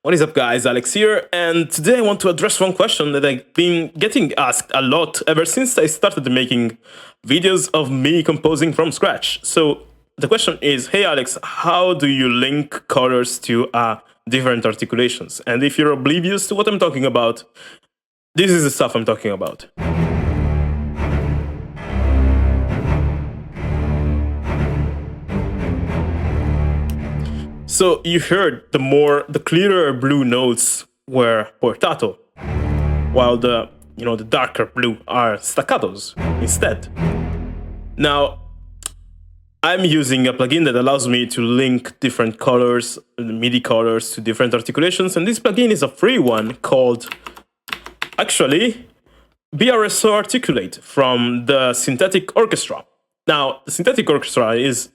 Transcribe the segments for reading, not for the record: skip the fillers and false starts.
What is up, guys? Alex here, and today I want to address one question that I've been getting asked a lot ever since I started making videos of me composing from scratch. So the question is, hey Alex, how do you link colors to different articulations? And if you're oblivious to what I'm talking about, this is the stuff I'm talking about. So you heard the clearer blue notes were portato, while the darker blue are staccatos instead. Now, I'm using a plugin that allows me to link different colors, MIDI colors, to different articulations, and this plugin is a free one called, actually, BRSO Articulate from the Synthetic Orchestra. Now, the Synthetic Orchestra is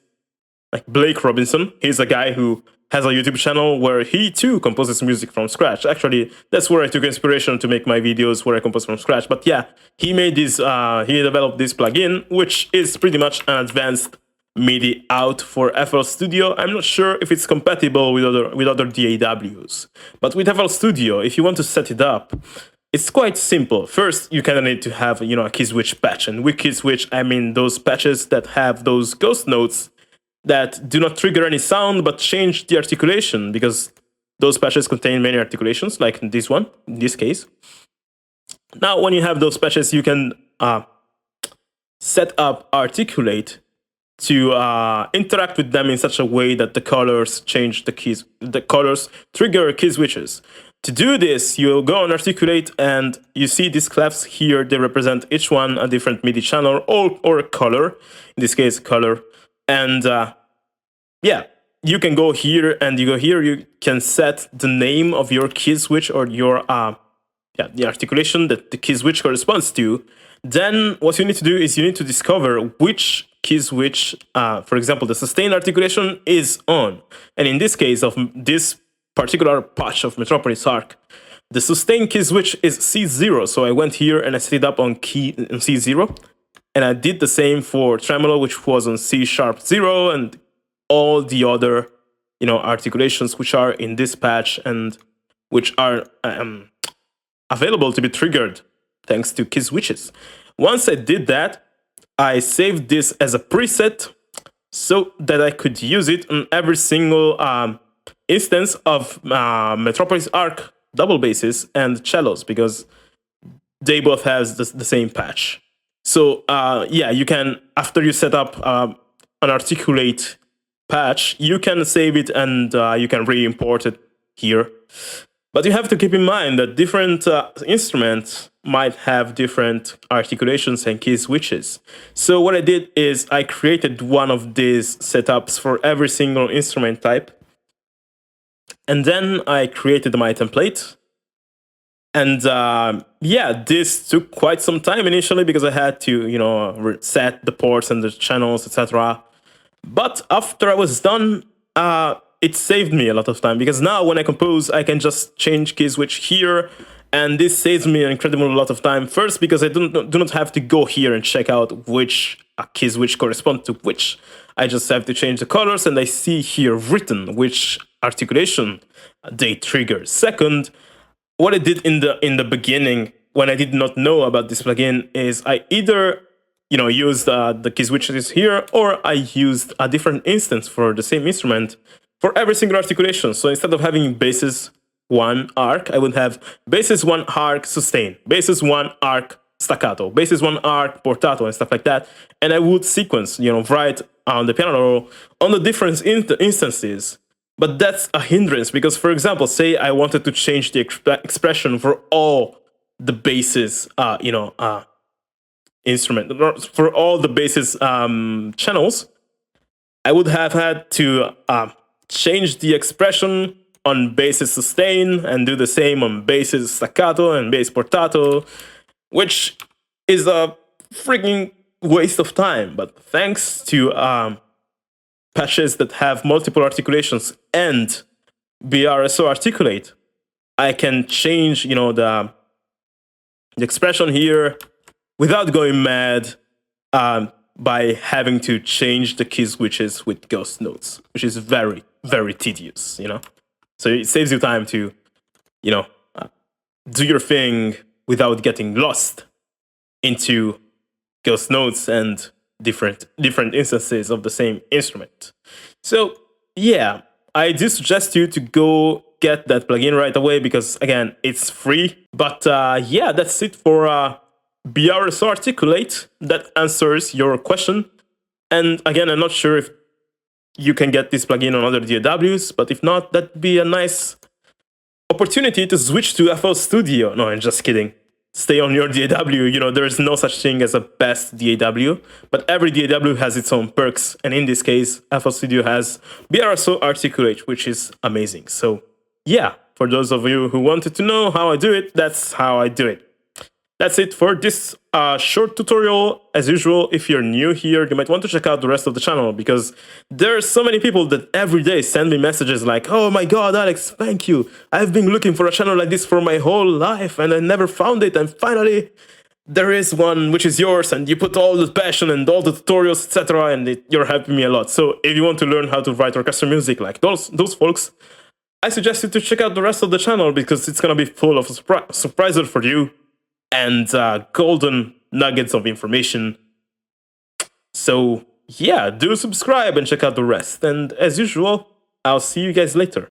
like Blake Robinson. He's a guy who has a YouTube channel where he too composes music from scratch. Actually, that's where I took inspiration to make my videos where I compose from scratch. But yeah, he made this, he developed this plugin, which is pretty much an advanced MIDI out for FL Studio. I'm not sure if it's compatible with other DAWs, but with FL Studio, if you want to set it up, it's quite simple. First, you kind of need to have a key switch patch, and with key switch, I mean those patches that have those ghost notes that do not trigger any sound but change the articulation, because those patches contain many articulations, like this one, in this case. Now, when you have those patches, you can set up Articulate to interact with them in such a way that the colors change the colors trigger key switches. To do this, you go on Articulate, and you see these clefs here. They represent each one a different MIDI channel or a color, in this case, color. And yeah, you can go here, and you can set the name of your key switch or your the articulation that the key switch corresponds to. Then what you need to do is you need to discover which key switch, for example, the sustain articulation is on. And in this case of this particular patch of Metropolis Arc, the sustain key switch is C0. So I went here and I set it up on C0. And I did the same for tremolo, which was on C#0, and all the other, articulations which are in this patch and which are available to be triggered thanks to key switches. Once I did that, I saved this as a preset so that I could use it on every single instance of Metropolis Arc double basses and cellos, because they both have the same patch. So yeah, you can, after you set up an Articulate patch, you can save it and you can re-import it here. But you have to keep in mind that different instruments might have different articulations and key switches. So what I did is I created one of these setups for every single instrument type. And then I created my template. And yeah, this took quite some time initially because I had to, set the ports and the channels, etc. But after I was done, it saved me a lot of time, because now when I compose, I can just change key switch here, and this saves me an incredible lot of time. First, because I do not have to go here and check out which key switch corresponds to which. I just have to change the colors, and I see here written which articulation they trigger. Second, what I did in the beginning, when I did not know about this plugin, is I either used the key switches here, or I used a different instance for the same instrument for every single articulation. So instead of having basses 1 arc, I would have basses 1 arc sustain, basses 1 arc staccato, basses 1 arc portato, and stuff like that. And I would sequence, write on the piano roll on the different instances. But that's a hindrance, because, for example, say I wanted to change the expression for all the basses, instrument, for all the basses channels, I would have had to change the expression on basses sustain and do the same on basses staccato and bass portato, which is a freaking waste of time. But thanks to patches that have multiple articulations and BRSO Articulate, I can change, the expression here without going mad by having to change the key switches with ghost notes, which is very, very tedious, So it saves you time to you know, do your thing without getting lost into ghost notes and different instances of the same instrument. So yeah, I do suggest you to go get that plugin right away because again, it's free. But yeah, that's it for BRSO Articulate. That answers your question. And again, I'm not sure if you can get this plugin on other DAWs, but if not, that'd be a nice opportunity to switch to FL Studio. No, I'm just kidding. Stay on your DAW. There is no such thing as a best DAW, but every DAW has its own perks. And in this case, FL Studio has BRSO Articulate, which is amazing. So yeah, for those of you who wanted to know how I do it, that's how I do it. That's it for this short tutorial. As usual, if you're new here, you might want to check out the rest of the channel because there are so many people that every day send me messages like, oh my god, Alex, thank you. I've been looking for a channel like this for my whole life and I never found it. And finally, there is one which is yours and you put all the passion and all the tutorials, etc. And you're helping me a lot. So if you want to learn how to write orchestral music like those folks, I suggest you to check out the rest of the channel because it's going to be full of surprises for you and golden nuggets of information. So yeah, do subscribe and check out the rest. And as usual, I'll see you guys later.